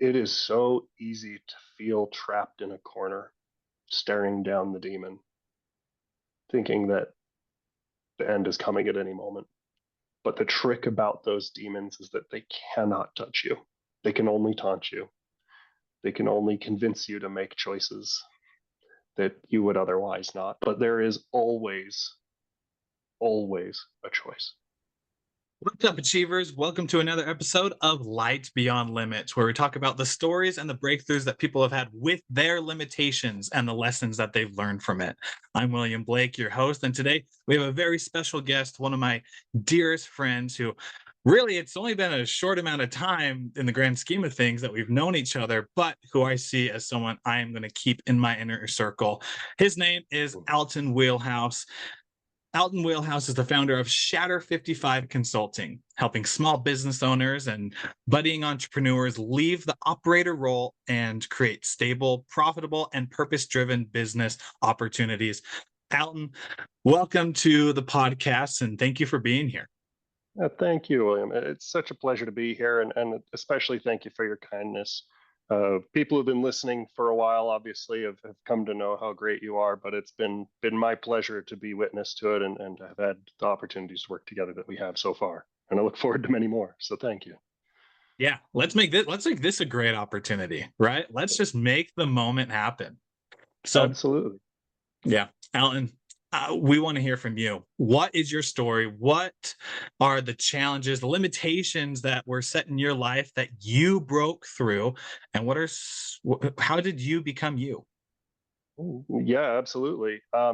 It is so easy to feel trapped in a corner, staring down the demon, thinking that the end is coming at any moment. But the trick about those demons is that they cannot touch you. They can only taunt you. They can only convince you to make choices that you would otherwise not. But there is always, always a choice. What's up, achievers? Welcome to another episode of Light Beyond Limits, where we talk about the stories and the breakthroughs that people have had with their limitations and the lessons that they've learned from it. I'm William Blake, your host, and today we have a very special guest, one of my dearest friends who really it's only been a short amount of time in the grand scheme of things that we've known each other, but who I see as someone I am going to keep in my inner circle. His name is Alton Wheelhouse. Alton Wheelhouse is the founder of Shatter 55 Consulting, helping small business owners and budding entrepreneurs leave the operator role and create stable, profitable, and purpose-driven business opportunities. Alton, welcome to the podcast, and thank you for being here. Thank you, William. It's such a pleasure to be here, and especially thank you for your kindness. People who've been listening for a while, obviously, have come to know how great you are, but it's been my pleasure to be witness to it and to have had the opportunities to work together that we have so far. And I look forward to many more. So thank you. Yeah, let's make this a great opportunity, right? Let's just make the moment happen. So Absolutely. yeah, Alton, we want to hear from you. What is your story? What are the challenges, the limitations that were set in your life that you broke through, and how did you become you? Yeah, absolutely. Uh,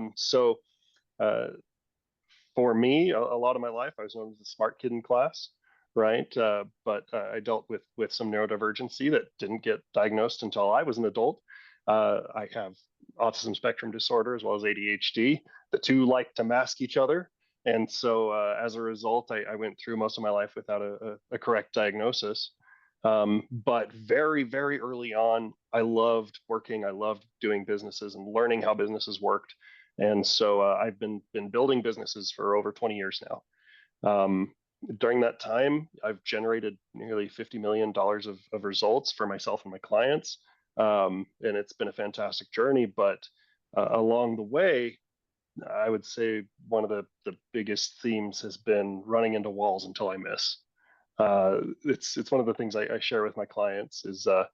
for me, a lot of my life, I was known as the smart kid in class, right? But I dealt with some neurodivergency that didn't get diagnosed until I was an adult. I have autism spectrum disorder as well as ADHD. The two like to mask each other, and so as a result, I went through most of my life without a correct diagnosis. But very, very early on, I loved working. I loved doing businesses and learning how businesses worked. And so I've been building businesses for over 20 years now. During that time, I've generated nearly $50 million of results for myself and my clients. And it's been a fantastic journey. But along the way, I would say one of the biggest themes has been running into walls until I miss. It's one of the things I share with my clients is the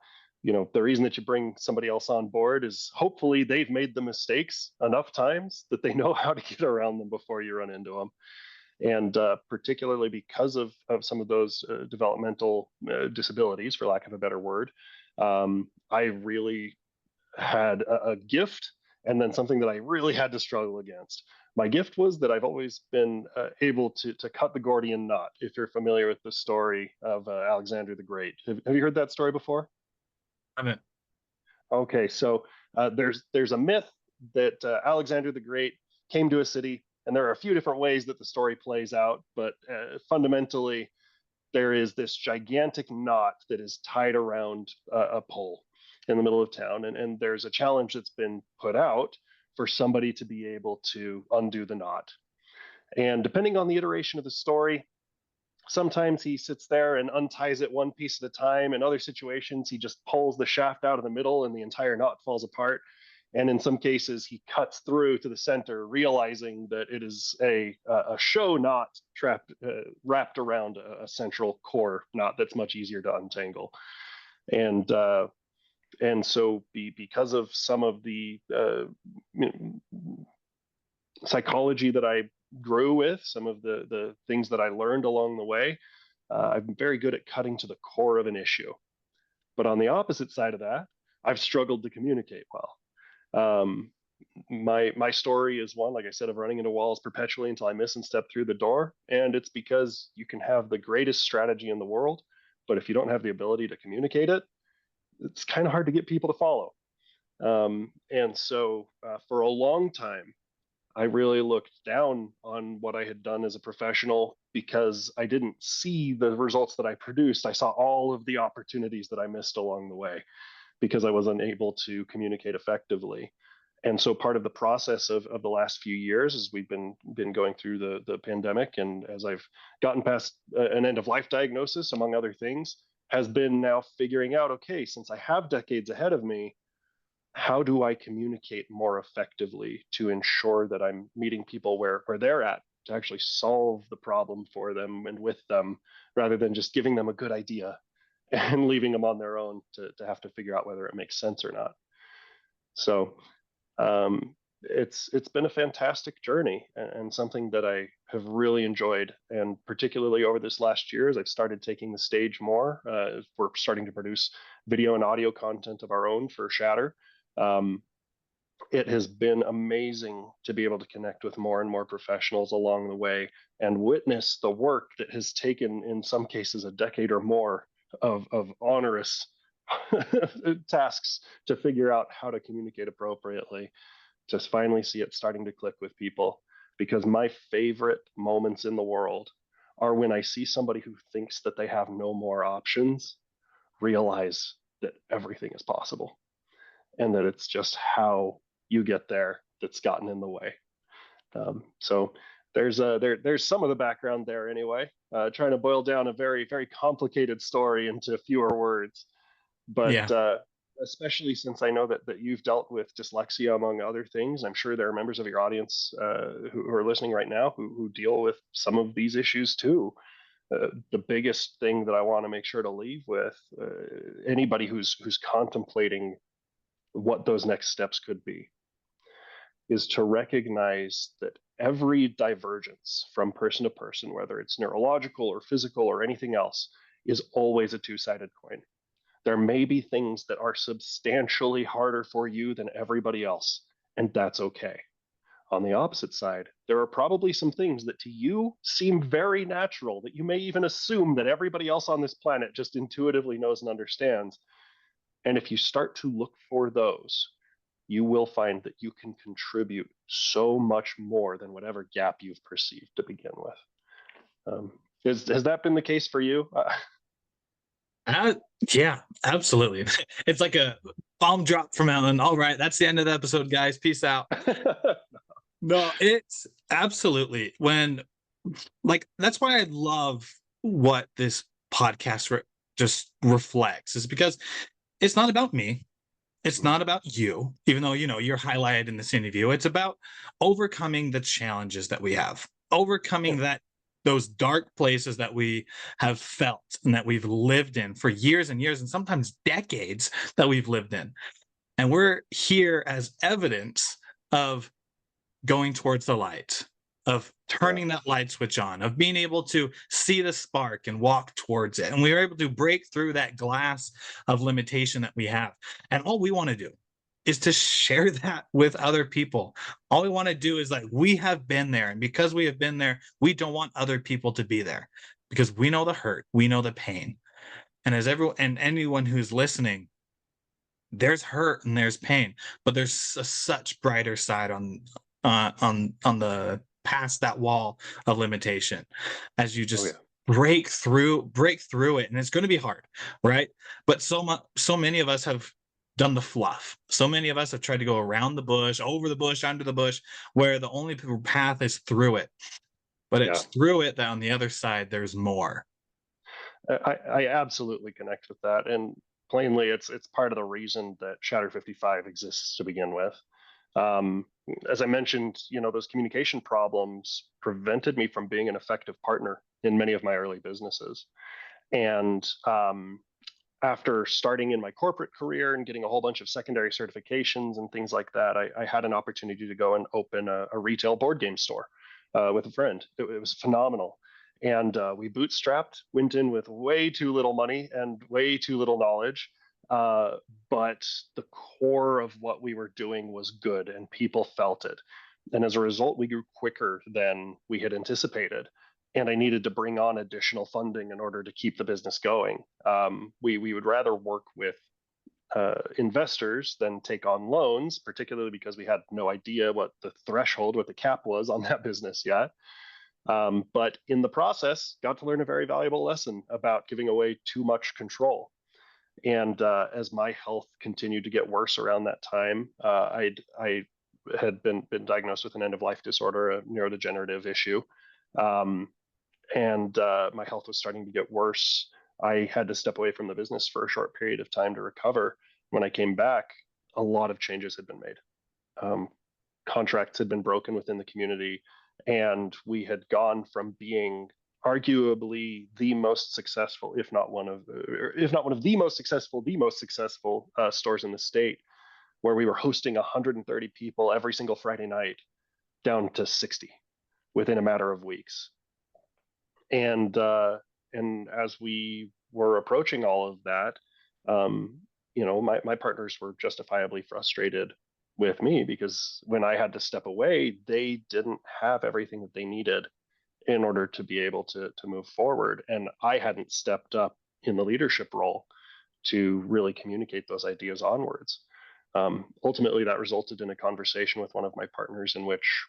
reason that you bring somebody else on board is hopefully they've made the mistakes enough times that they know how to get around them before you run into them. And particularly because of some of those developmental disabilities, for lack of a better word, I really had a gift and then something that I really had to struggle against. My gift was that I've always been able to cut the Gordian knot. If you're familiar with the story of Alexander the Great, have you heard that story before? I mean, Okay, so there's a myth that Alexander the Great came to a city, and there are a few different ways that the story plays out, but fundamentally there is this gigantic knot that is tied around a pole in the middle of town, and there's a challenge that's been put out for somebody to be able to undo the knot. And depending on the iteration of the story, sometimes he sits there and unties it one piece at a time. In other situations, he just pulls the shaft out of the middle and the entire knot falls apart. And in some cases, he cuts through to the center, realizing that it is a show knot wrapped around a central core knot that's much easier to untangle. And so because of some of the psychology that I grew with, some of the things that I learned along the way, I'm very good at cutting to the core of an issue. But on the opposite side of that, I've struggled to communicate well. Um, my story is one, like I said, of running into walls perpetually until I miss and step through the door. And it's because you can have the greatest strategy in the world, but if you don't have the ability to communicate it, it's kind of hard to get people to follow. And so for a long time, I really looked down on what I had done as a professional because I didn't see the results that I produced. I saw all of the opportunities that I missed along the way because I was unable to communicate effectively. And so part of the process of the last few years as we've been going through the pandemic and as I've gotten past an end of life diagnosis, among other things, has been now figuring out, okay, since I have decades ahead of me, how do I communicate more effectively to ensure that I'm meeting people where they're at, to actually solve the problem for them and with them, rather than just giving them a good idea and leaving them on their own to have to figure out whether it makes sense or not. So it's been a fantastic journey, and something that I have really enjoyed. And particularly over this last year, as I've started taking the stage more, we're starting to produce video and audio content of our own for Shatter. Um, it has been amazing to be able to connect with more and more professionals along the way and witness the work that has taken, in some cases, a decade or more of onerous tasks to figure out how to communicate appropriately. Just finally see it starting to click with people. Because my favorite moments in the world are when I see somebody who thinks that they have no more options realize that everything is possible, and that it's just how you get there that's gotten in the way. So there's some of the background there anyway. Trying to boil down a very very complicated story into fewer words, but Yeah. especially since I know that you've dealt with dyslexia among other things. I'm sure there are members of your audience who are listening right now who deal with some of these issues too. The biggest thing that I want to make sure to leave with anybody who's contemplating what those next steps could be is to recognize that every divergence from person to person, whether it's neurological or physical or anything else, is always a two-sided coin. There may be things that are substantially harder for you than everybody else, and that's okay. On the opposite side, there are probably some things that to you seem very natural, that you may even assume that everybody else on this planet just intuitively knows and understands. And if you start to look for those, you will find that you can contribute so much more than whatever gap you've perceived to begin with. Has that been the case for you? Uh, yeah, absolutely. It's like a bomb drop from Ellen. All right, that's the end of the episode, guys. Peace out. No, it's absolutely when, like, that's why I love what this podcast just reflects, is because it's not about me. It's not about you, even though, you're highlighted in this interview. It's about overcoming the challenges that we have, overcoming those dark places that we have felt and that we've lived in for years and years, and sometimes decades that we've lived in. And we're here as evidence of going towards the light, of Yeah, turning that light switch on, of being able to see the spark and walk towards it. And we were able to break through that glass of limitation that we have. And all we want to do is to share that with other people. All we want to do is, like, we have been there. And because we have been there, we don't want other people to be there, because we know the hurt, we know the pain. And as everyone and anyone who's listening, there's hurt and there's pain, but there's a such brighter side on the past that wall of limitation, as you oh just yeah, break through it. And it's going to be hard, right? But so many of us have done the fluff. So many of us have tried to go around the bush, over the bush, under the bush, where the only path is through it. But yeah. it's through it that on the other side there's more. I absolutely connect with that, and plainly, it's part of the reason that Shatter 55 exists to begin with. Um, as I mentioned, those communication problems prevented me from being an effective partner in many of my early businesses. And after starting in my corporate career and getting a whole bunch of secondary certifications and things like that, I had an opportunity to go and open a retail board game store with a friend. It was phenomenal. And we bootstrapped, went in with way too little money and way too little knowledge. Uh, but the core of what we were doing was good and people felt it. And as a result, we grew quicker than we had anticipated, and I needed to bring on additional funding in order to keep the business going. We would rather work with investors than take on loans, particularly because we had no idea what the threshold, what the cap was on that business yet. But in the process, got to learn a very valuable lesson about giving away too much control. And as my health continued to get worse around that time, I had been diagnosed with an end of life disorder, a neurodegenerative issue. Um, and my health was starting to get worse. I had to step away from the business for a short period of time to recover. When I came back, a lot of changes had been made. Um, Contracts had been broken within the community, and we had gone from being arguably the most successful, if not one of the most successful stores in the state, where we were hosting 130 people every single Friday night, down to 60 within a matter of weeks. And as we were approaching all of that, my partners were justifiably frustrated with me, because when I had to step away, they didn't have everything that they needed in order to be able to move forward, and I hadn't stepped up in the leadership role to really communicate those ideas onwards. Ultimately, that resulted in a conversation with one of my partners in which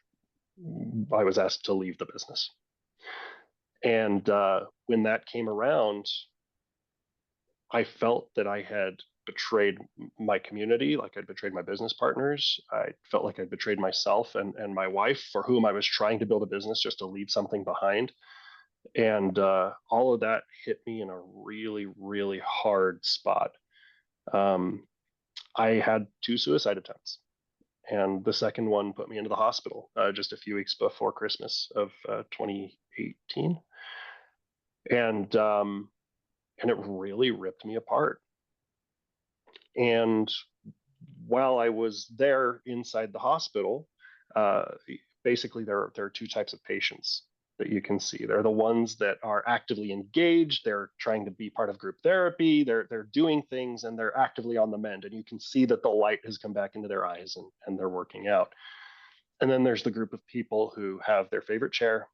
I was asked to leave the business. And when that came around, I felt that I had betrayed my community, like I'd betrayed my business partners. I felt like I'd betrayed myself and my wife, for whom I was trying to build a business just to leave something behind. And all of that hit me in a really, really hard spot. I had 2 suicide attempts, and the second one put me into the hospital just a few weeks before Christmas of 2018. And it really ripped me apart. And while I was there inside the hospital, uh, basically there are 2 types of patients that you can see. They're the ones that are actively engaged. They're trying to be part of group therapy. They're doing things, and they're actively on the mend. And you can see that the light has come back into their eyes, and they're working out. And then there's the group of people who have their favorite chair.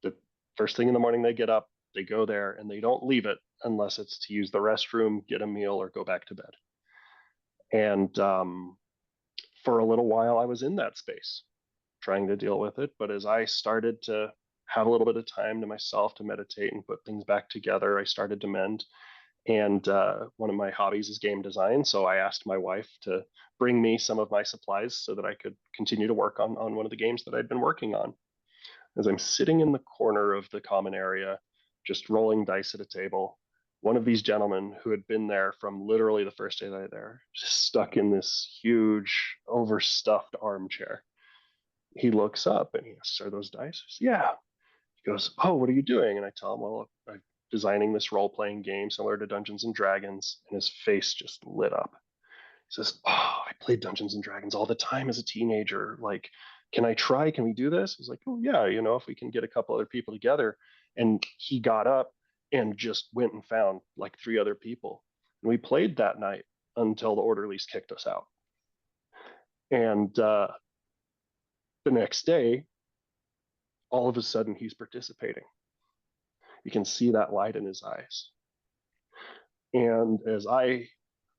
The first thing in the morning they get up, they go there, and they don't leave it unless it's to use the restroom, get a meal, or go back to bed. And for a little while, I was in that space trying to deal with it. But as I started to have a little bit of time to myself to meditate and put things back together, I started to mend. And one of my hobbies is game design. So I asked my wife to bring me some of my supplies so that I could continue to work on one of the games that I'd been working on. As I'm sitting in the corner of the common area, just rolling dice at a table, one of these gentlemen who had been there from literally the first day that I was there, just stuck in this huge, overstuffed armchair. He looks up and he asks, "Are those dice?" I said, "Yeah." He goes, "Oh, what are you doing?" And I tell him, "Well, I'm designing this role playing game similar to Dungeons and Dragons." And his face just lit up. He says, "Oh, I played Dungeons and Dragons all the time as a teenager. Like, can I try? Can we do this?" I was like, "Oh, yeah, if we can get a couple other people together." And he got up and just went and found like 3 other people. And we played that night until the orderlies kicked us out. And the next day, all of a sudden, he's participating. You can see that light in his eyes. And as I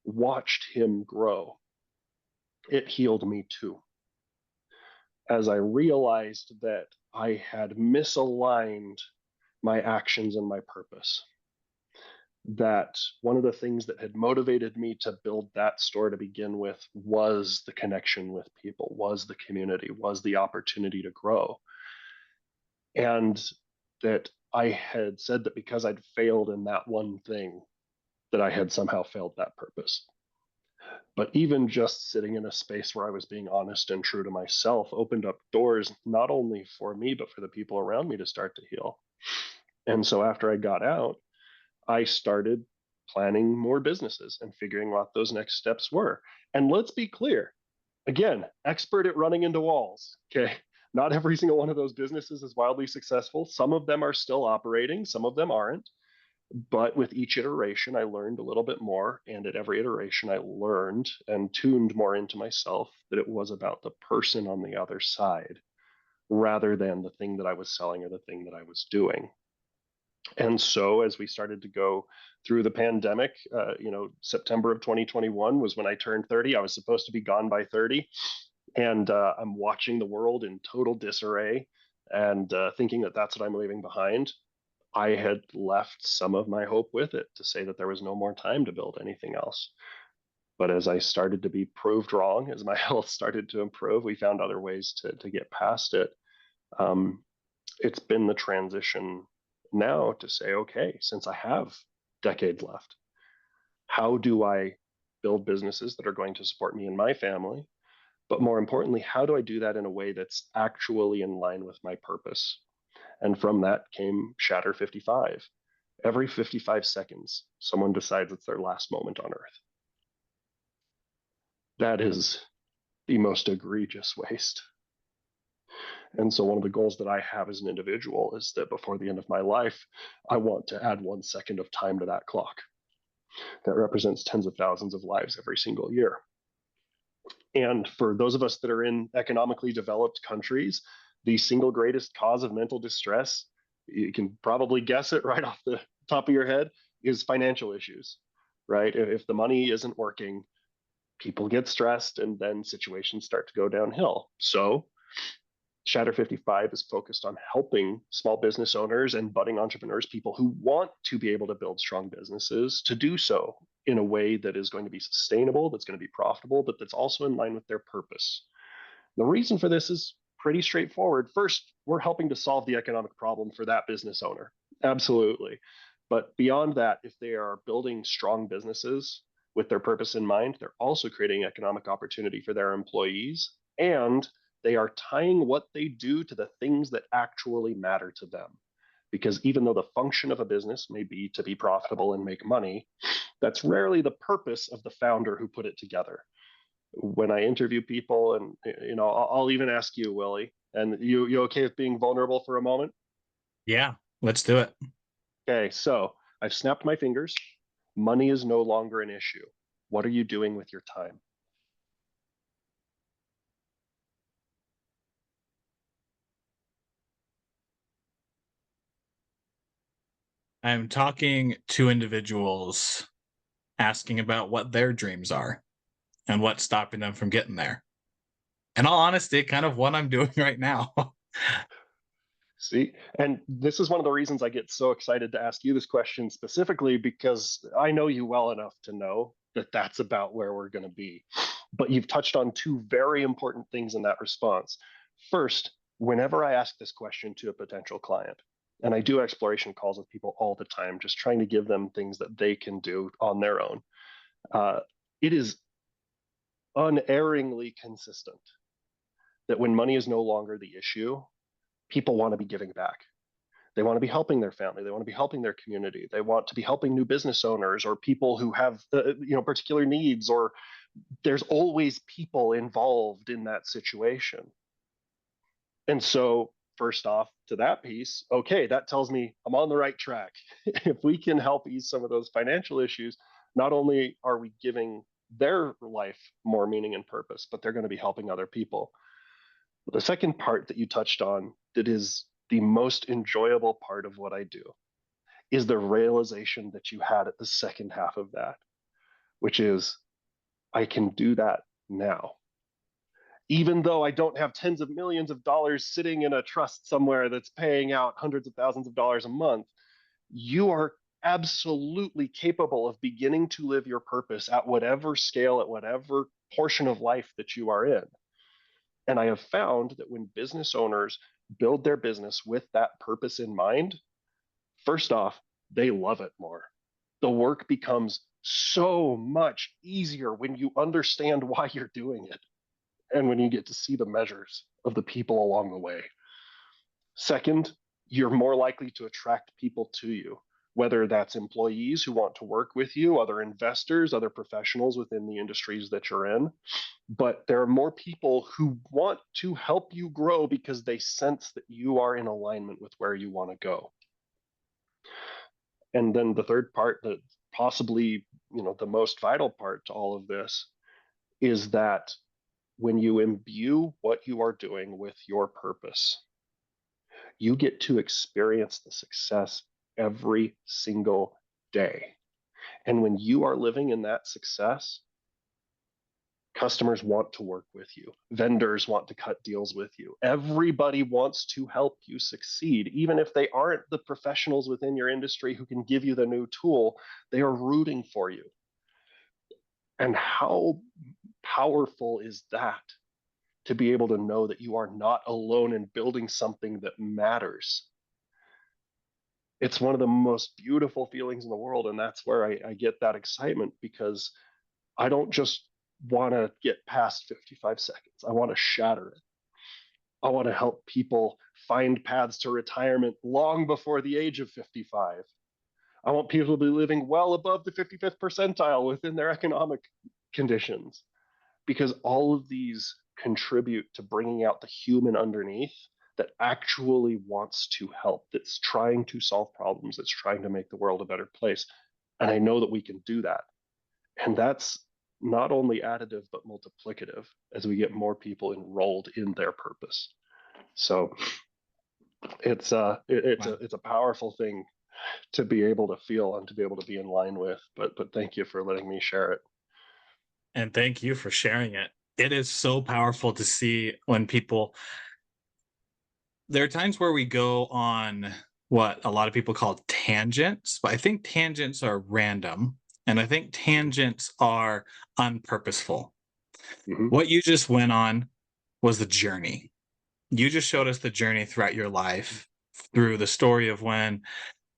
watched him grow, it healed me too. As I realized that I had misaligned my actions and my purpose. That one of the things that had motivated me to build that store to begin with was the connection with people, was the community, was the opportunity to grow. And that I had said that because I'd failed in that one thing, that I had somehow failed that purpose. But even just sitting in a space where I was being honest and true to myself opened up doors, not only for me, but for the people around me to start to heal. And so after I got out, I started planning more businesses and figuring what those next steps were. And let's be clear, again, expert at running into walls. Okay. Not every single one of those businesses is wildly successful. Some of them are still operating, some of them aren't. But with each iteration, I learned a little bit more. And at every iteration, I learned and tuned more into myself that it was about the person on the other side rather than the thing that I was selling or the thing that I was doing. And so, as we started to go through the pandemic, September of 2021 was when I turned 30. I was supposed to be gone by 30. And I'm watching the world in total disarray and thinking that that's what I'm leaving behind. I had left some of my hope with it to say that there was no more time to build anything else. But as I started to be proved wrong, as my health started to improve, we found other ways to get past it. It's been the transition now to say, okay, since I have decades left. How do I build businesses that are going to support me and my family? But more importantly, how do I do that in a way that's actually in line with my purpose? And from that came Shatter 55. Every 55 seconds, someone decides it's their last moment on Earth. That is the most egregious waste. And so one of the goals that I have as an individual is that before the end of my life, I want to add 1 second of time to that clock. That represents tens of thousands of lives every single year. And for those of us that are in economically developed countries, the single greatest cause of mental distress, you can probably guess it right off the top of your head, is financial issues, right? If the money isn't working, people get stressed and then situations start to go downhill. So Shatter 55 is focused on helping small business owners and budding entrepreneurs, people who want to be able to build strong businesses, to do so in a way that is going to be sustainable, that's going to be profitable, but that's also in line with their purpose. The reason for this is pretty straightforward. First, we're helping to solve the economic problem for that business owner. Absolutely. But beyond that, if they are building strong businesses with their purpose in mind, they're also creating economic opportunity for their employees, and they are tying what they do to the things that actually matter to them. Because even though the function of a business may be to be profitable and make money, that's rarely the purpose of the founder who put it together. When I interview people, and I'll even ask you, Willie, and you okay with being vulnerable for a moment? Yeah, let's do it. Okay, so I've snapped my fingers. Money is no longer an issue. What are you doing with your time? I'm talking to individuals asking about what their dreams are and what's stopping them from getting there. In all honesty, kind of what I'm doing right now. See, and this is one of the reasons I get so excited to ask you this question specifically, because I know you well enough to know that that's about where we're going to be. But you've touched on two very important things in that response. First, whenever I ask this question to a potential client, and I do exploration calls with people all the time, just trying to give them things that they can do on their own, uh, it is unerringly consistent that when money is no longer the issue, people want to be giving back. They want to be helping their family. They want to be helping their community. They want to be helping new business owners or people who have particular needs, or there's always people involved in that situation. And so first off, to that piece, okay, that tells me I'm on the right track. If we can help ease some of those financial issues, not only are we giving their life more meaning and purpose, but they're going to be helping other people. The second part that you touched on, that is the most enjoyable part of what I do, is the realization that you had at the second half of that, which is I can do that now. Even though I don't have tens of millions of dollars sitting in a trust somewhere that's paying out hundreds of thousands of dollars a month, you are absolutely capable of beginning to live your purpose at whatever scale, at whatever portion of life that you are in. And I have found that when business owners build their business with that purpose in mind, first off, they love it more. The work becomes so much easier when you understand why you're doing it and when you get to see the measures of the people along the way. Second, you're more likely to attract people to you, whether that's employees who want to work with you, other investors, other professionals within the industries that you're in. But there are more people who want to help you grow because they sense that you are in alignment with where you want to go. And then the third part, that possibly, the most vital part to all of this, is that when you imbue what you are doing with your purpose, you get to experience the success every single day. And when you are living in that success, customers want to work with you. Vendors want to cut deals with you. Everybody wants to help you succeed. Even if they aren't the professionals within your industry who can give you the new tool, they are rooting for you. And how powerful is that, to be able to know that you are not alone in building something that matters? it's one of the most beautiful feelings in the world. And that's where I get that excitement, because I don't just want to get past 55 seconds. I want to shatter it. I want to help people find paths to retirement long before the age of 55. I want people to be living well above the 55th percentile within their economic conditions, because all of these contribute to bringing out the human underneath that actually wants to help, that's trying to solve problems, that's trying to make the world a better place. And I know that we can do that. And that's not only additive, but multiplicative as we get more people enrolled in their purpose. So Wow. it's a powerful thing to be able to feel and to be able to be in line with. But thank you for letting me share it. And thank you for sharing it. It is so powerful to see when people, there are times where we go on what a lot of people call tangents, but I think tangents are random. And I think tangents are unpurposeful. Mm-hmm. What you just went on was the journey. You just showed us the journey throughout your life through the story of when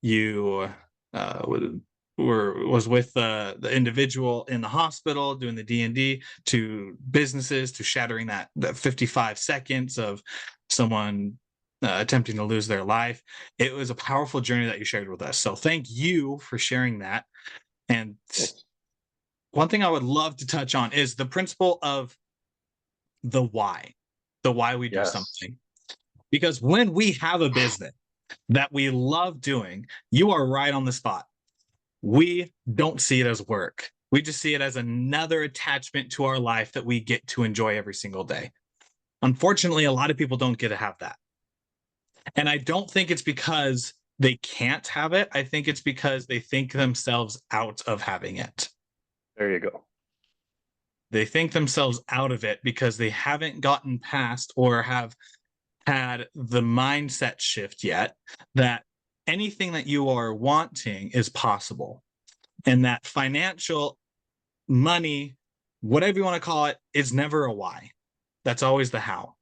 you uh, was with the individual in the hospital doing the D&D, to businesses, to shattering that 55 seconds of someone attempting to lose their life. It was a powerful journey that you shared with us. So thank you for sharing that. And Thanks. one thing I would love to touch on is the principle of the why we do Yes. something. Because when we have a business that we love doing, you are right on the spot. We don't see it as work. We just see it as another attachment to our life that we get to enjoy every single day. Unfortunately, a lot of people don't get to have that. And I don't think it's because they can't have it. I think it's because they think themselves out of having it. There you go. They think themselves out of it because they haven't gotten past or have had the mindset shift yet that anything that you are wanting is possible, and that financial money, whatever you want to call it, is never a why. That's always the how.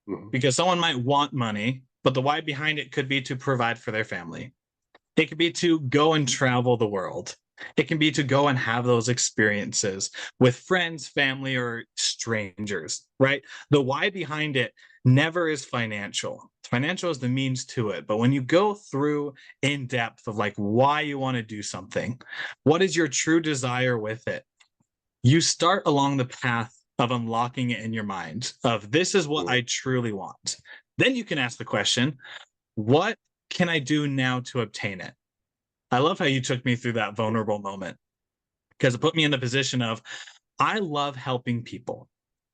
Mm-hmm. Because someone might want money, but the why behind it could be to provide for their family. It could be to go and travel the world. It can be to go and have those experiences with friends, family, or strangers, right? The why behind it never is financial. Financial is the means to it. But when you go through in depth of like why you want to do something, what is your true desire with it? You start along the path of unlocking it in your mind of this is what I truly want. Then you can ask the question, what can I do now to obtain it? I love how you took me through that vulnerable moment because it put me in the position of I love helping people.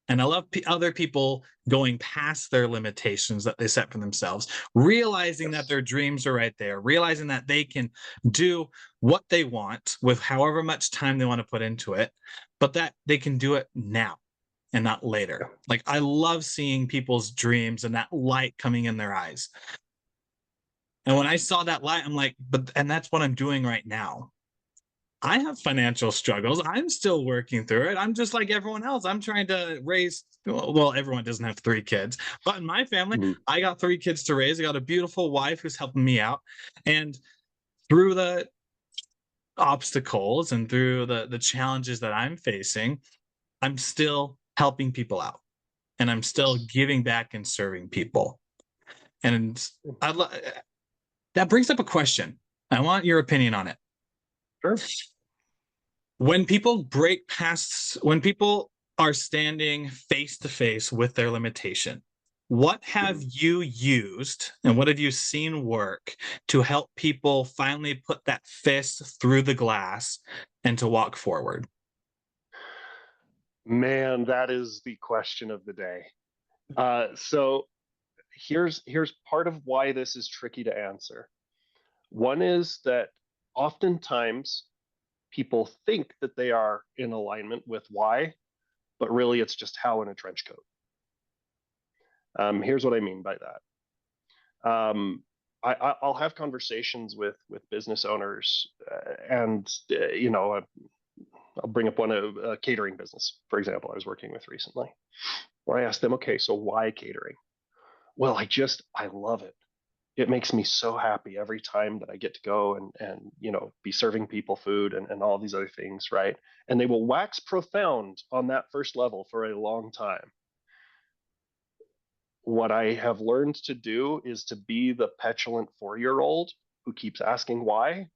And I love other people going past their limitations that they set for themselves, realizing that Yes. their dreams are right there, realizing that they can do what they want with however much time they want to put into it, but that they can do it now and not Yeah. later. Like I love seeing people's dreams and that light coming in their eyes. And when I saw that light, I'm like, but and that's what I'm doing right now. I have financial struggles. I'm still working through it. I'm just like everyone else. I'm trying to raise, well, everyone doesn't have three kids, but in my family, Mm-hmm. I got three kids to raise. I got a beautiful wife who's helping me out. And through the obstacles and through the challenges that I'm facing, I'm still helping people out and I'm still Yes. giving back and serving people. And I that brings up a question. I want your opinion on it. Sure. When people are standing face to face with their limitation, what have Mm-hmm. you used and what have you seen work to help people finally put that fist through the glass and to walk forward? Man, that is the question of the day. So here's part of why this is tricky to answer. One is that oftentimes people think that they are in alignment with why, but really it's just how in a trench coat. Here's what I mean by that. I'll have conversations with business owners, and I'll bring up one of a catering business, for example, I was working with recently, where I asked them, okay, so why catering? Well, I love it. it makes me so happy every time that I get to go and be serving people food and all these other things, right? And they will wax profound on that first level for a long time. What I have learned to do is to be the petulant 4-year old who keeps asking why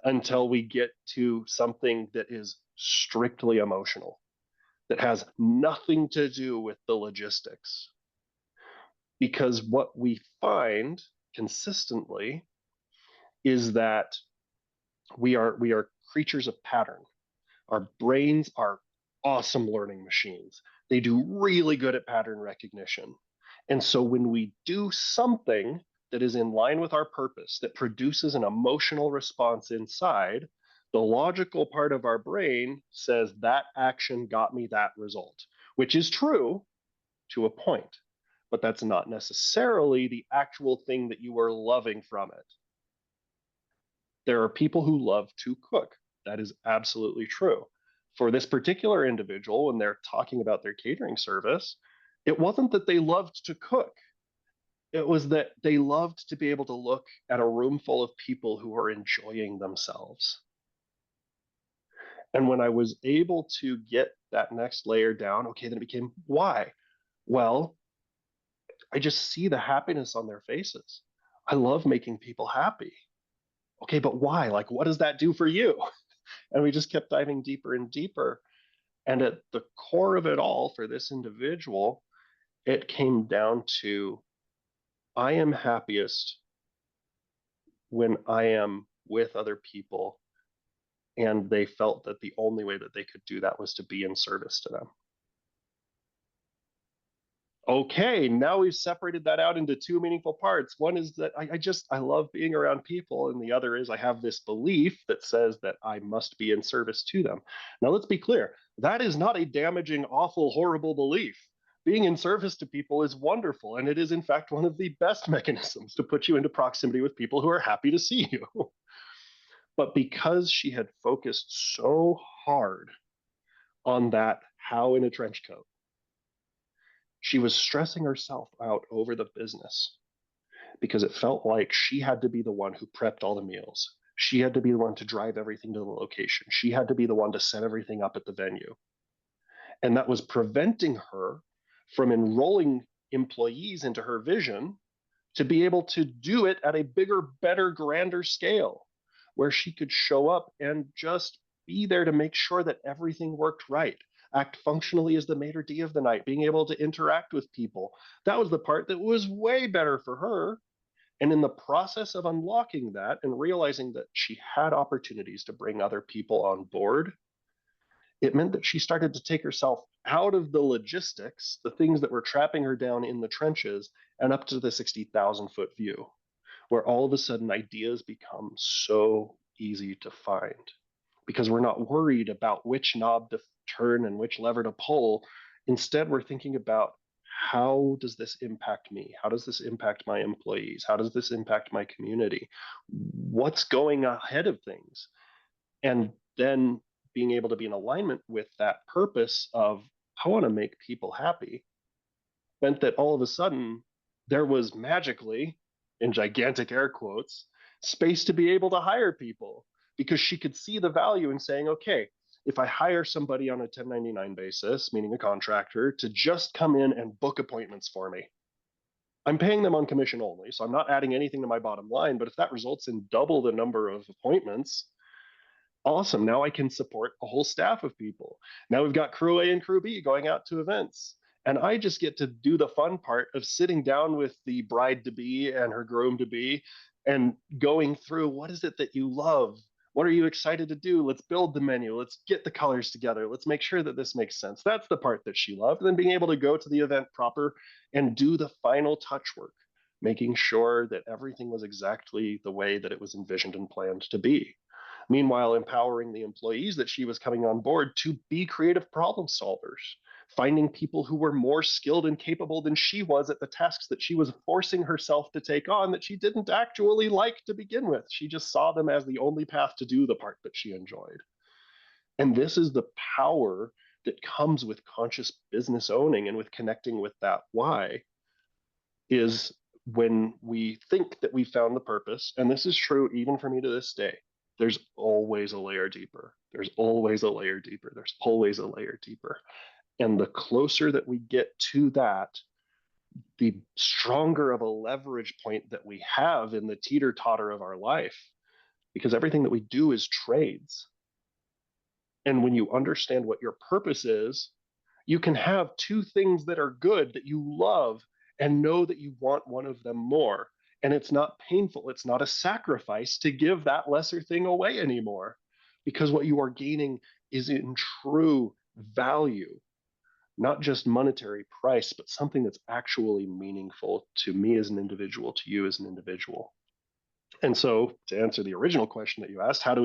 until we get to something that is strictly emotional, that has nothing to do with the logistics. Because what we find consistently is that we are creatures of pattern. Our brains are awesome learning machines. They do really good at pattern recognition. And so when we do something that is in line with our purpose, that produces an emotional response inside, the logical part of our brain says that action got me that result, which is true to a point, but that's not necessarily the actual thing that you are loving from it. There are people who love to cook. That is absolutely true. For this particular individual, when they're talking about their catering service, it wasn't that they loved to cook. It was that they loved to be able to look at a room full of people who are enjoying themselves. And when I was able to get that next layer down, okay, then it became why? Well, I just see the happiness on their faces. I love making people happy. Okay, but why? Like, what does that do for you? And we just kept diving deeper and deeper. And at the core of it all for this individual, it came down to I am happiest when I am with other people. And they felt that the only way that they could do that was to be in service to them. Okay, now we've separated that out into two meaningful parts. One is that I love being around people, and the other is I have this belief that says that I must be in service to them. Now, let's be clear, that is not a damaging, awful, horrible belief. Being in service to people is wonderful, and it is, in fact, one of the best mechanisms to put you into proximity with people who are happy to see you. But because she had focused so hard on that how in a trench coat, she was stressing herself out over the business because it felt like she had to be the one who prepped all the meals. She had to be the one to drive everything to the location. She had to be the one to set everything up at the venue. And that was preventing her from enrolling employees into her vision to be able to do it at a bigger, better, grander scale where she could show up and just be there to make sure that everything worked right, act functionally as the maitre d' of the night, being able to interact with people. That was the part that was way better for her. And in the process of unlocking that and realizing that she had opportunities to bring other people on board, it meant that she started to take herself out of the logistics, the things that were trapping her down in the trenches, and up to the 60,000-foot view, where all of a sudden ideas become so easy to find because we're not worried about which knob to turn and which lever to pull. Instead, we're thinking about how does this impact me? How does this impact my employees? How does this impact my community? What's going ahead of things? And then being able to be in alignment with that purpose of, I want to make people happy, meant that all of a sudden there was magically, in gigantic air quotes, space to be able to hire people because she could see the value in saying, okay, if I hire somebody on a 1099 basis, meaning a contractor, to just come in and book appointments for me, I'm paying them on commission only. So I'm not adding anything to my bottom line. But if that results in double the number of appointments, awesome. Now I can support a whole staff of people. Now we've got crew A and crew B going out to events. And I just get to do the fun part of sitting down with the bride to be and her groom to be and going through what is it that you love? What are you excited to do? Let's build the menu. Let's get the colors together. Let's make sure that this makes sense. That's the part that she loved. And then being able to go to the event proper and do the final touch work, making sure that everything was exactly the way that it was envisioned and planned to be. Meanwhile, empowering the employees that she was coming on board to be creative problem solvers, finding people who were more skilled and capable than she was at the tasks that she was forcing herself to take on that she didn't actually like to begin with. She just saw them as the only path to do the part that she enjoyed. And this is the power that comes with conscious business owning and with connecting with that why is when we think that we found the purpose, and this is true even for me to this day, there's always a layer deeper. There's always a layer deeper. There's always a layer deeper. And the closer that we get to that, the stronger of a leverage point that we have in the teeter totter of our life, because everything that we do is trades. And when you understand what your purpose is, you can have two things that are good that you love and know that you want one of them more. And it's not painful. It's not a sacrifice to give that lesser thing away anymore, because what you are gaining is in true value, not just monetary price, but something that's actually meaningful to me as an individual, to you as an individual. And so, to answer the original question that you asked, how do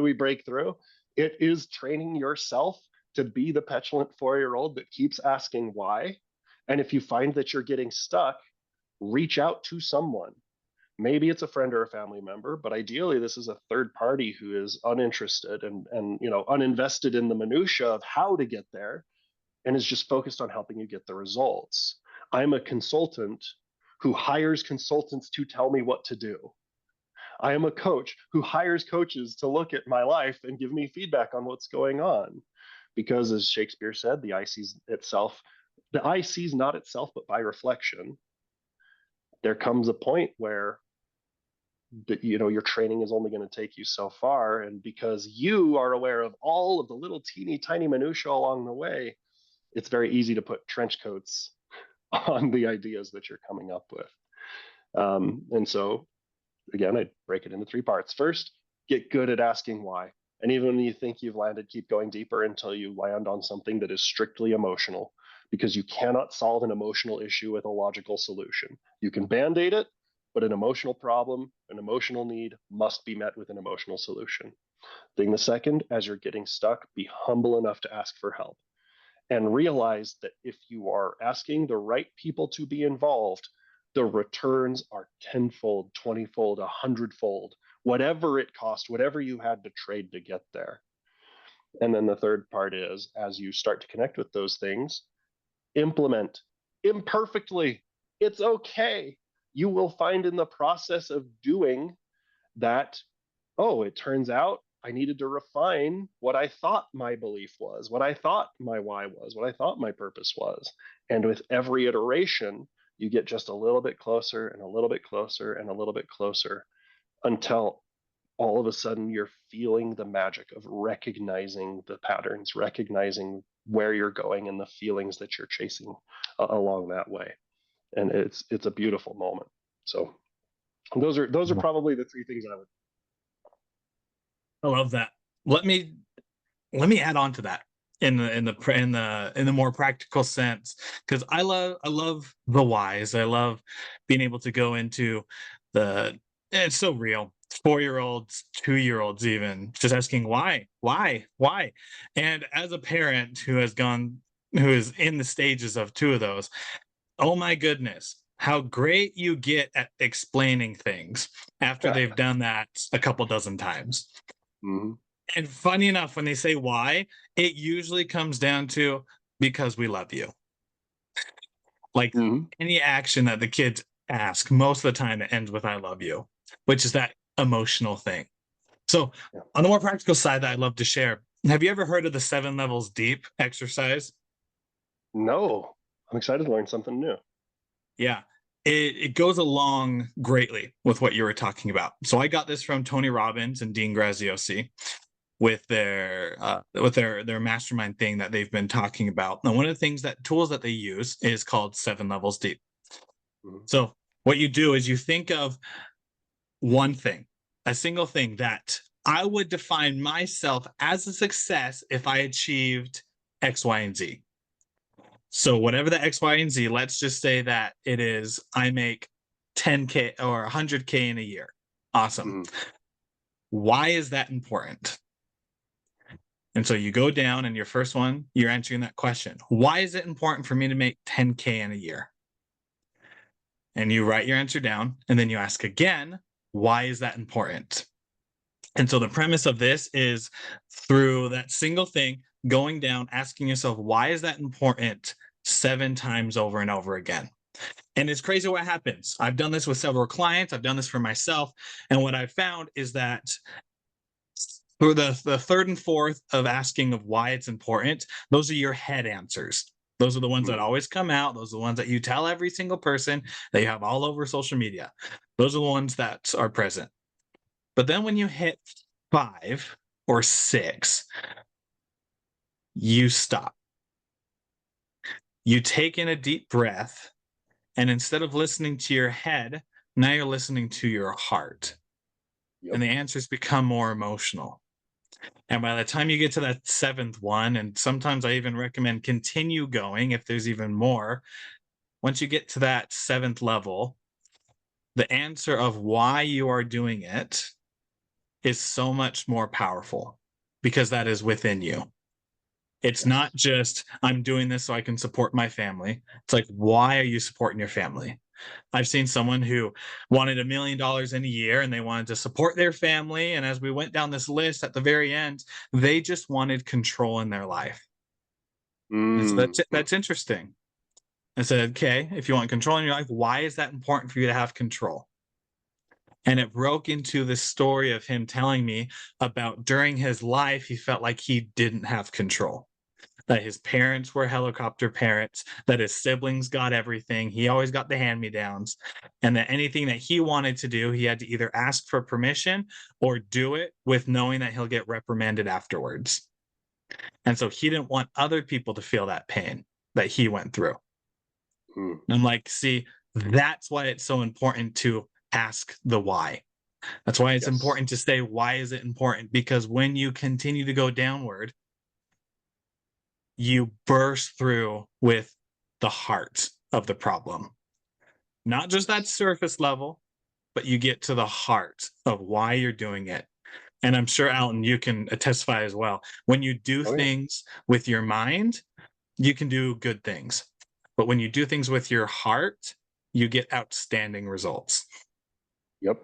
we break through? It is training yourself to be the petulant 4-year-old that keeps asking why. And if you find that you're getting stuck, reach out to someone. Maybe it's a friend or a family member, but ideally this is a third party who is uninterested and uninvested in the minutia of how to get there, and is just focused on helping you get the results. I'm a consultant who hires consultants to tell me what to do. I am a coach who hires coaches to look at my life and give me feedback on what's going on. Because as Shakespeare said, the eye sees not itself, but by reflection. There comes a point where your training is only going to take you so far. And because you are aware of all of the little teeny tiny minutiae along the way, it's very easy to put trench coats on the ideas that you're coming up with. And so, again, I break it into 3 parts. First, get good at asking why. And even when you think you've landed, keep going deeper until you land on something that is strictly emotional, because you cannot solve an emotional issue with a logical solution. You can band-aid it, but an emotional problem, an emotional need must be met with an emotional solution. The second, as you're getting stuck, be humble enough to ask for help. And realize that if you are asking the right people to be involved, the returns are 10-fold, 20-fold, 100-fold, whatever it cost, whatever you had to trade to get there. And then the third part is, as you start to connect with those things, implement imperfectly. It's okay. You will find in the process of doing that, oh, it turns out I needed to refine what I thought my belief was, what I thought my why was, what I thought my purpose was. And with every iteration, you get just a little bit closer and a little bit closer and a little bit closer, until all of a sudden you're feeling the magic of recognizing the patterns, recognizing where you're going and the feelings that you're chasing along that way. And it's a beautiful moment. So those are probably the 3 things I love that. Let me add on to that in the more practical sense, because I love the whys. I love being able to go into it's so real. 4-year-olds, 2-year-olds, even just asking why. And as a parent who is in the stages of 2 of those, oh my goodness, how great you get at explaining things after they've done that a couple dozen times. Mm-hmm. And funny enough, when they say why, it usually comes down to because we love you. Like Mm-hmm. any action that the kids ask, most of the time it ends with I love you, which is that emotional thing. So, on the more practical side that I'd love to share, have you ever heard of the 7 levels deep exercise? No, I'm excited to learn something new. Yeah. It goes along greatly with what you were talking about. So I got this from Tony Robbins and Dean Graziosi with their mastermind thing that they've been talking about. Now, one of the tools that they use is called 7 levels deep. Mm-hmm. So what you do is you think of one thing, a single thing that I would define myself as a success if I achieved X, Y, and Z. So whatever the X, Y, and Z, let's just say that it is I make 10K or 100K in a year. Awesome. Mm-hmm. Why is that important? And so you go down and your first one, you're answering that question. Why is it important for me to make 10K in a year? And you write your answer down, and then you ask again, why is that important? And so the premise of this is through that single thing, going down, asking yourself, why is that important 7 times over and over again? And it's crazy what happens. I've done this with several clients, I've done this for myself. And what I've found is that for the third and fourth of asking of why it's important, those are your head answers. Those are the ones that Mm, always come out. Those are the ones that you tell every single person that you have all over social media. Those are the ones that are present. But then when you hit 5 or 6, you stop. You take in a deep breath, and instead of listening to your head, now you're listening to your heart. yep. And the answers become more emotional. And by the time you get to that seventh one, and sometimes I even recommend continue going if there's even more, once you get to that seventh level, the answer of why you are doing it is so much more powerful because that is within you. It's not Yes. just, I'm doing this so I can support my family. It's like, why are you supporting your family? I've seen someone who wanted $1 million in a year and they wanted to support their family. And as we went down this list at the very end, they just wanted control in their life. And so Mm, mm, that's interesting. I said, okay, if you want control in your life, why is that important for you to have control? And it broke into this story of him telling me about during his life, he felt like he didn't have control, that his parents were helicopter parents, that his siblings got everything. He always got the hand me downs. And that anything that he wanted to do, he had to either ask for permission or do it with knowing that he'll get reprimanded afterwards. And so he didn't want other people to feel that pain that he went through. mm. And I'm like, see, that's why it's so important to ask the why. That's why it's Yes. important to say, why is it important? Because when you continue to go downward, you burst through with the heart of the problem. Not just that Yes. surface level, but you get to the heart of why you're doing it. And I'm sure, Alton, you can testify as well. When you do Oh yeah. things with your mind, you can do good things. But when you do things with your heart, you get outstanding results. Yep.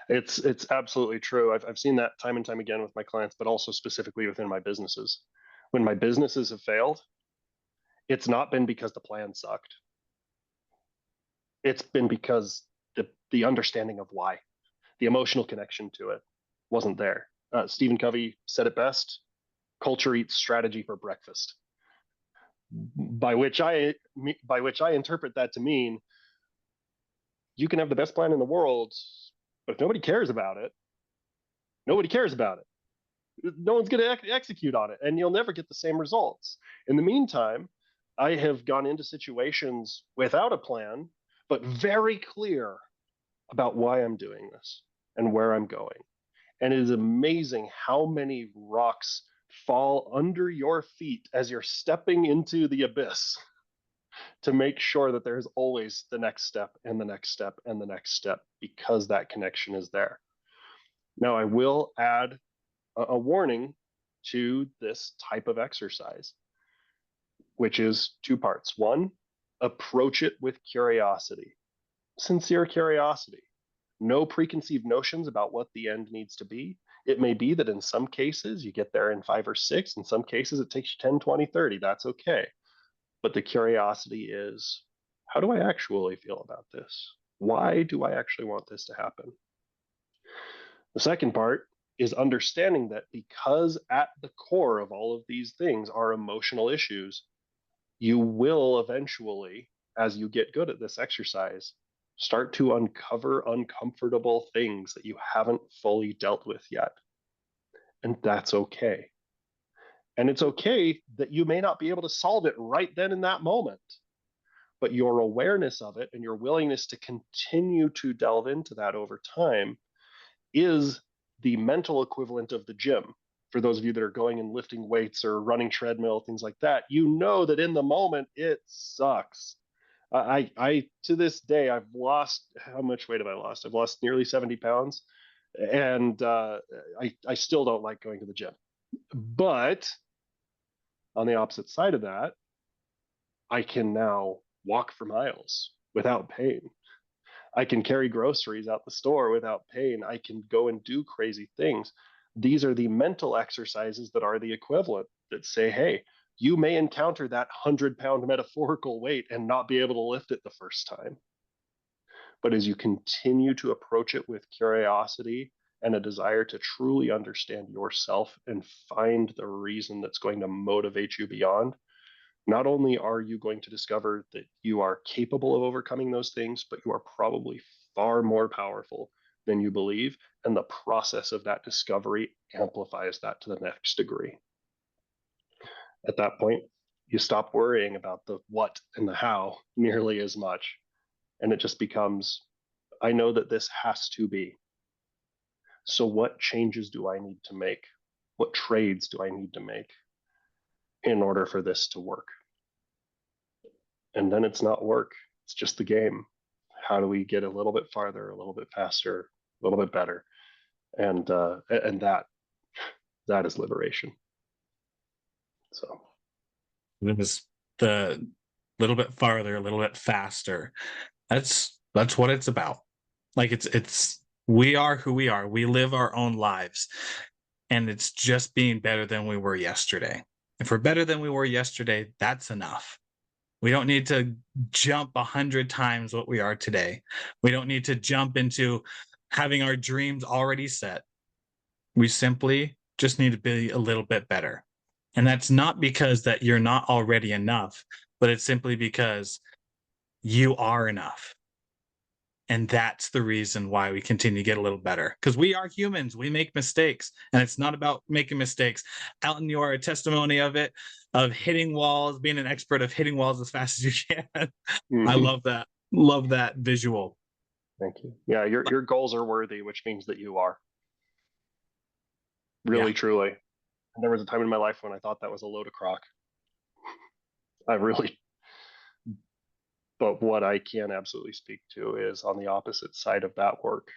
It's absolutely true. I've seen that time and time again with my clients, but also specifically within my businesses. When my businesses have failed, it's not been because the plan sucked. It's been because the understanding of why, the emotional connection to it wasn't there. Stephen Covey said it best: culture eats strategy for breakfast. By which I interpret that to mean you can have the best plan in the world, but if nobody cares about it, nobody cares about it. No one's going to execute on it, and you'll never get the same results. In the meantime, I have gone into situations without a plan, but very clear about why I'm doing this and where I'm going. And it is amazing how many rocks fall under your feet as you're stepping into the abyss to make sure that there's always the next step and the next step and the next step because that connection is there. Now, I will add a warning to this type of exercise, which is two parts. One, approach it with curiosity, sincere curiosity, no preconceived notions about what the end needs to be. It may be that in some cases you get there in 5 or 6, in some cases it takes you 10, 20, 30. That's okay. But the curiosity is, how do I actually feel about this? Why do I actually want this to happen? The second part is understanding that because at the core of all of these things are emotional issues, you will eventually, as you get good at this exercise, start to uncover uncomfortable things that you haven't fully dealt with yet. And that's okay. And it's okay that you may not be able to solve it right then in that moment, but your awareness of it and your willingness to continue to delve into that over time is the mental equivalent of the gym. For those of you that are going and lifting weights or running treadmill, things like that, you know that in the moment it sucks. I to this day, I've lost, how much weight have I lost? I've lost nearly 70 pounds, and I still don't like going to the gym. But on the opposite side of that, I can now walk for miles without pain. I can carry groceries out the store without pain. I can go and do crazy things. These are the mental exercises that are the equivalent that say, hey, you may encounter that 100-pound metaphorical weight and not be able to lift it the first time. But as you continue to approach it with curiosity and a desire to truly understand yourself and find the reason that's going to motivate you beyond, not only are you going to discover that you are capable of overcoming those things, but you are probably far more powerful than you believe. And the process of that discovery amplifies that to the next degree. At that point, you stop worrying about the what and the how nearly as much. And it just becomes, I know that this has to be. So what changes do I need to make? What trades do I need to make in order for this to work? And then it's not work, it's just the game. How do we get a little bit farther, a little bit faster, a little bit better? And that is liberation. So it was the little bit farther, a little bit faster. That's what it's about. Like it's we are who we are. We live our own lives. And it's just being better than we were yesterday. If we're better than we were yesterday, that's enough. We don't need to jump 100 times what we are today. We don't need to jump into having our dreams already set. We simply just need to be a little bit better. And that's not because that you're not already enough, but it's simply because you are enough. And that's the reason why we continue to get a little better, because we are humans. We make mistakes, and it's not about making mistakes. Alton, you are a testimony of it, of hitting walls, being an expert of hitting walls as fast as you can. I love that. Love that visual. Thank you. Yeah, your goals are worthy, which means that you are. Really, truly. And there was a time in my life when I thought that was a load of crock. But what I can absolutely speak to is on the opposite side of that work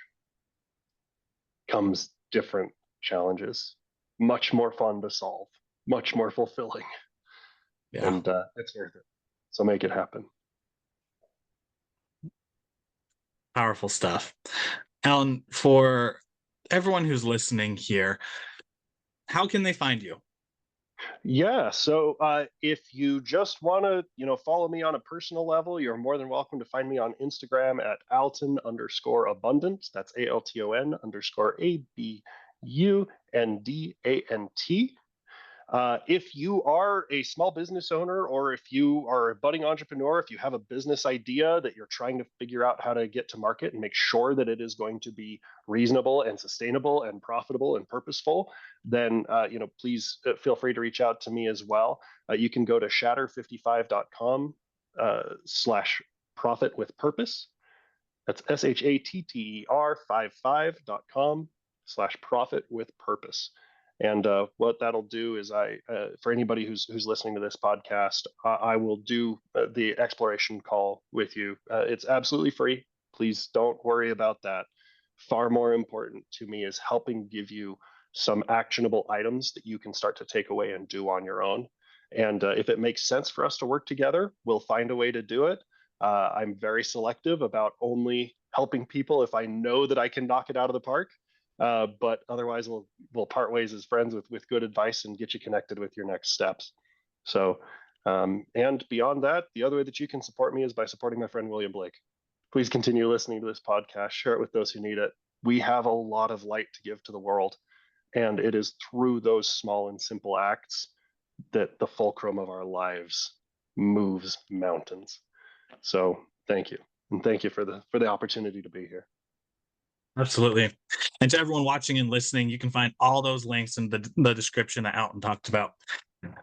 comes different challenges, much more fun to solve, much more fulfilling. Yeah. And it's worth it. So make it happen. Powerful stuff. Alton, for everyone who's listening here, how can they find you? Yeah, so if you just want to, follow me on a personal level, you're more than welcome to find me on Instagram at Alton_abundant. That's ALTON_ABUNDANT. If you are a small business owner, or if you are a budding entrepreneur, if you have a business idea that you're trying to figure out how to get to market and make sure that it is going to be reasonable and sustainable and profitable and purposeful, then please feel free to reach out to me as well. You can go to shatter55.com /profit with purpose. That's SHATTER55.com /profit with purpose. And what that'll do is for anybody who's listening to this podcast, I will do the exploration call with you. It's absolutely free. Please don't worry about that. Far more important to me is helping give you some actionable items that you can start to take away and do on your own. And if it makes sense for us to work together, we'll find a way to do it. I'm very selective about only helping people if I know that I can knock it out of the park. But otherwise, we'll part ways as friends with good advice and get you connected with your next steps. So, and beyond that, the other way that you can support me is by supporting my friend William Blake. Please continue listening to this podcast. Share it with those who need it. We have a lot of light to give to the world, and it is through those small and simple acts that the fulcrum of our lives moves mountains. So, thank you, and thank you for the opportunity to be here. Absolutely. And to everyone watching and listening, you can find all those links in the description that Alton talked about.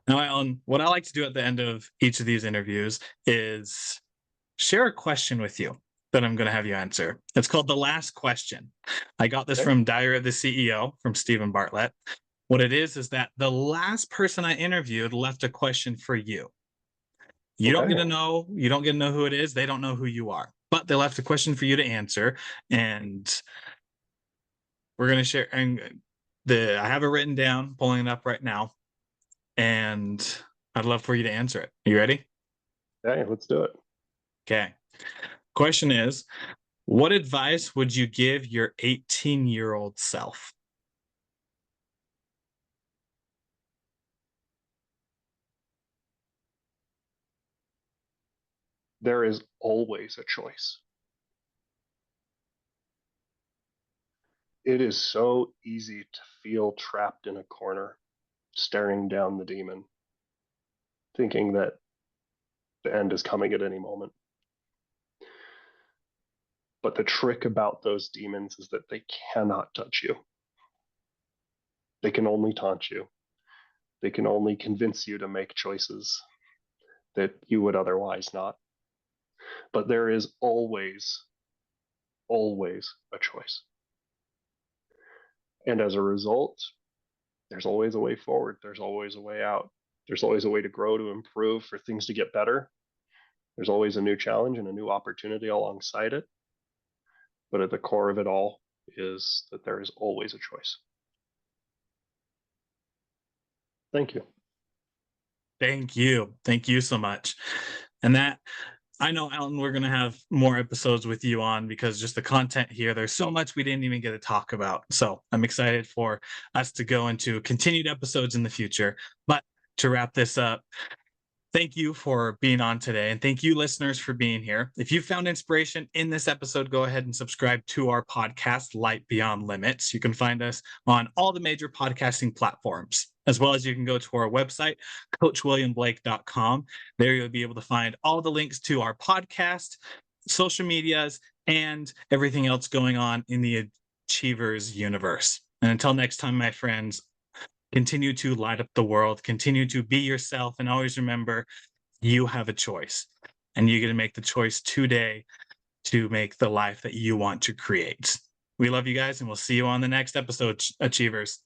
Now, Alton, what I like to do at the end of each of these interviews is share a question with you that I'm going to have you answer. It's called The Last Question. I got this from Diary of the CEO from Stephen Bartlett. What it is that the last person I interviewed left a question for you. You don't get to know who it is. They don't know who you are, but they left a question for you to answer. And we're going to share. And I have it written down, pulling it up right now. And I'd love for you to answer it. Are you ready? Okay, let's do it. Okay. Question is, what advice would you give your 18-year-old self? There is always a choice. It is so easy to feel trapped in a corner, staring down the demon, thinking that the end is coming at any moment. But the trick about those demons is that they cannot touch you. They can only taunt you. They can only convince you to make choices that you would otherwise not. But there is always, always a choice. And as a result, there's always a way forward. There's always a way out. There's always a way to grow, to improve, for things to get better. There's always a new challenge and a new opportunity alongside it. But at the core of it all is that there is always a choice. Thank you. Thank you. Thank you so much. And that, I know, Alton, we're going to have more episodes with you on, because just the content here, there's so much we didn't even get to talk about. So I'm excited for us to go into continued episodes in the future. But to wrap this up, thank you for being on today. And thank you, listeners, for being here. If you found inspiration in this episode, go ahead and subscribe to our podcast, Light Beyond Limits. You can find us on all the major podcasting platforms, as well as you can go to our website, coachwilliamblake.com. There you'll be able to find all the links to our podcast, social medias, and everything else going on in the Achievers universe. And until next time, my friends, continue to light up the world, continue to be yourself, and always remember, you have a choice, and you get to make the choice today to make the life that you want to create. We love you guys, and we'll see you on the next episode, Achievers.